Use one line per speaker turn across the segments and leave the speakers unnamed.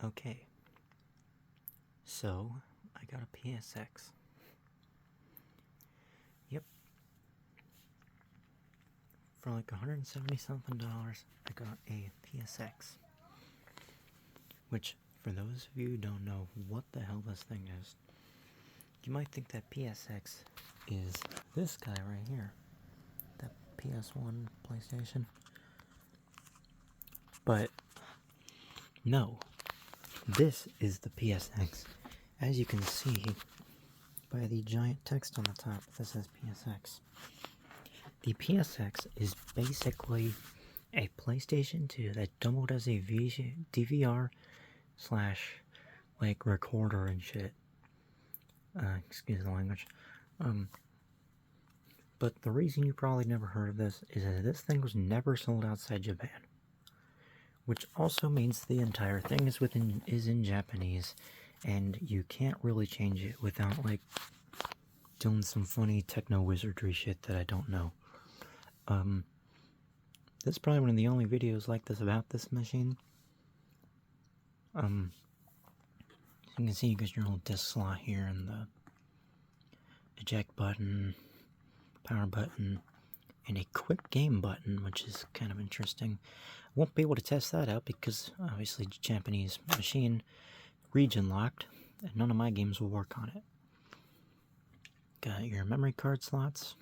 Okay, so I got a PSX. Yep. For like $170 something, I got a PSX. Which, for those of you who don't know what the hell this thing is, you might think that PSX is this guy right here. That PS1 PlayStation. But, no. This is the PSX. As you can see by the giant text on the top, this says PSX. The PSX is basically a PlayStation 2 that doubled as a DVR slash like recorder and shit. Excuse the language. But the reason you probably never heard of this is that this thing was never sold outside Japan. Which also means the entire thing is in Japanese, and you can't really change it without like doing some funny techno wizardry shit that I don't know. This is probably one of the only videos like this about this machine. As you can see, you got your little disc slot here and the eject button, power button, and a quick game button, which is kind of interesting. I won't be able to test that out because obviously Japanese machine, region locked, and none of my games will work on it. Got your memory card slots,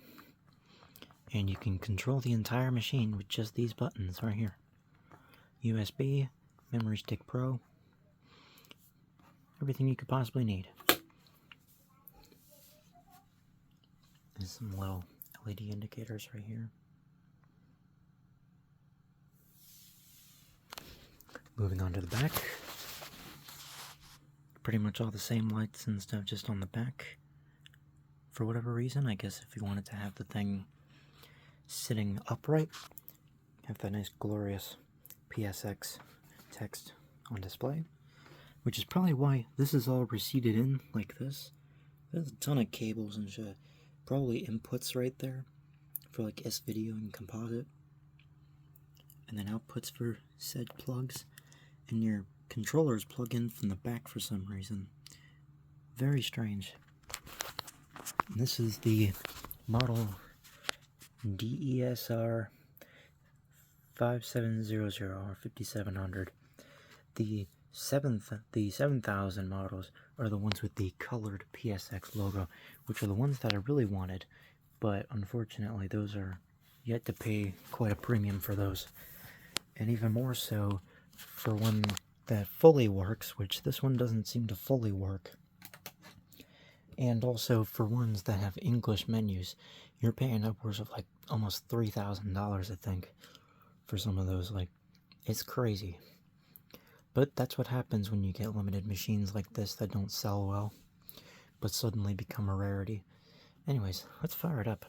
and you can control the entire machine with just these buttons right here. USB, Memory Stick Pro, everything you could possibly need. There's some little LED indicators right here. Moving on to the back. Pretty much all the same lights and stuff just on the back. For whatever reason, I guess if you wanted to have the thing sitting upright, have that nice glorious PSX text on display. Which is probably why this is all receded in like this. There's a ton of cables and shit. Probably inputs right there for like S-video and composite. And then outputs for said plugs. And your controllers plug in from the back for some reason. Very strange. And this is the model DESR 5700 or 5700. The 7000 models are the ones with the colored PSX logo, which are the ones that I really wanted, but unfortunately those are yet to pay quite a premium for those. And even more so for one that fully works, which this one doesn't seem to fully work. And also for ones that have English menus, you're paying upwards of like almost $3,000, I think, for some of those. Like, it's crazy. But that's what happens when you get limited machines like this that don't sell well, but suddenly become a rarity. Anyways, let's fire it up.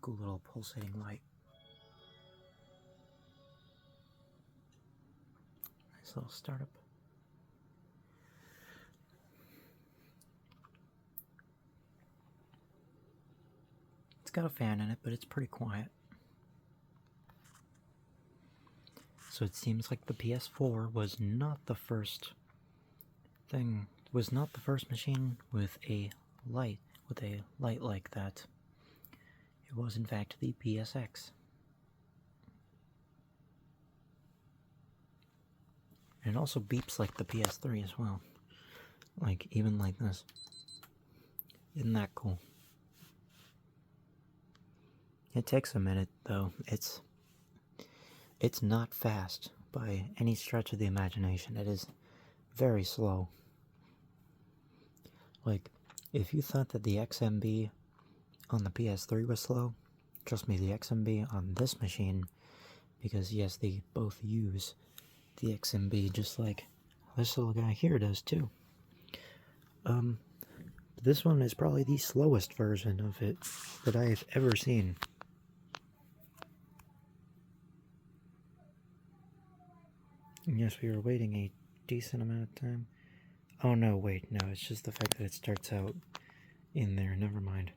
Cool little pulsating light. Nice little startup. It's got a fan in it, but it's pretty quiet. So it seems like the PS4 was not the first machine with a light like that. It was in fact the PSX. And it also beeps like the PS3 as well. Like, even like this. Isn't that cool? It takes a minute, though. It's not fast by any stretch of the imagination. It is very slow. Like, if you thought that the XMB on the PS3 was slow, trust me, the XMB on this machine, because yes, they both use the XMB just like this little guy here does too. This one is probably the slowest version of it that I have ever seen. And yes, we were waiting a decent amount of time. Oh no, wait, no, it's just the fact that it starts out in there, never mind.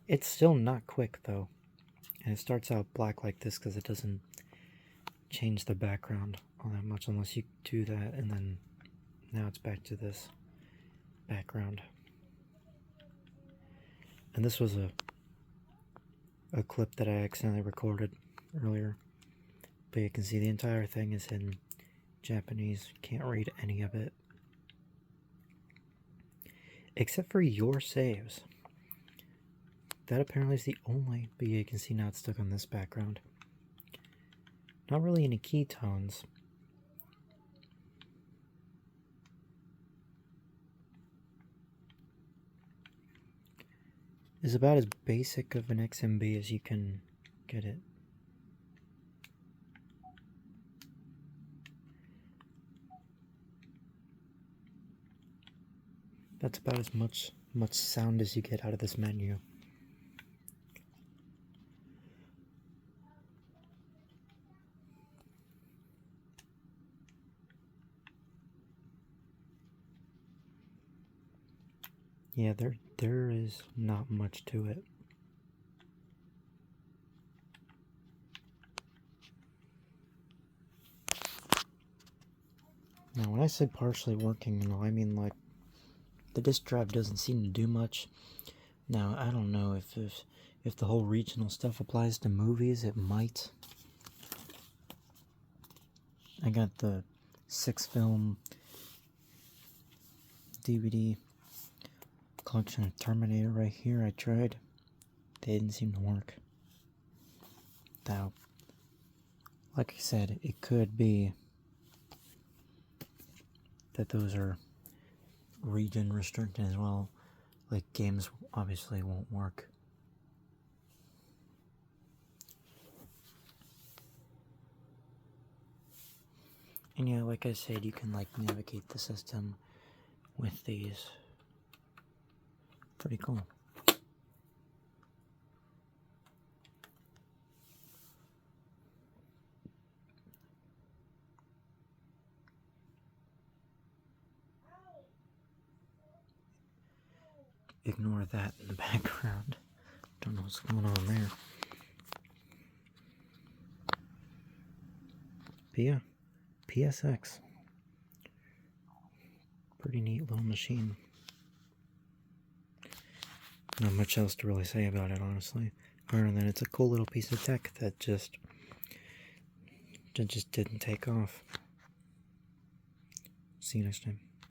It's still not quick though, and it starts out black like this because it doesn't change the background all that much unless you do that, and then now it's back to this background. And this was a clip that I accidentally recorded earlier, but you can see the entire thing is in Japanese. Can't read any of it except for your saves. That apparently is the only, but yeah, you can see now it's stuck on this background. Not really any keytones. It's about as basic of an XMB as you can get it. That's about as much sound as you get out of this menu. Yeah, there is not much to it. Now, when I say partially working, you know, I mean like the disk drive doesn't seem to do much. Now, I don't know if the whole regional stuff applies to movies. It might. I got the 6-film DVD collection of Terminator right here. I tried. They didn't seem to work. Now, like I said, it could be that those are region restricted as well. Like, games obviously won't work. And yeah, like I said, you can like navigate the system with these. Pretty cool. Ignore that in the background. Don't know what's going on there. But yeah, PSX. Pretty neat little machine. Not much else to really say about it, honestly. Other than it's a cool little piece of tech that just didn't take off. See you next time.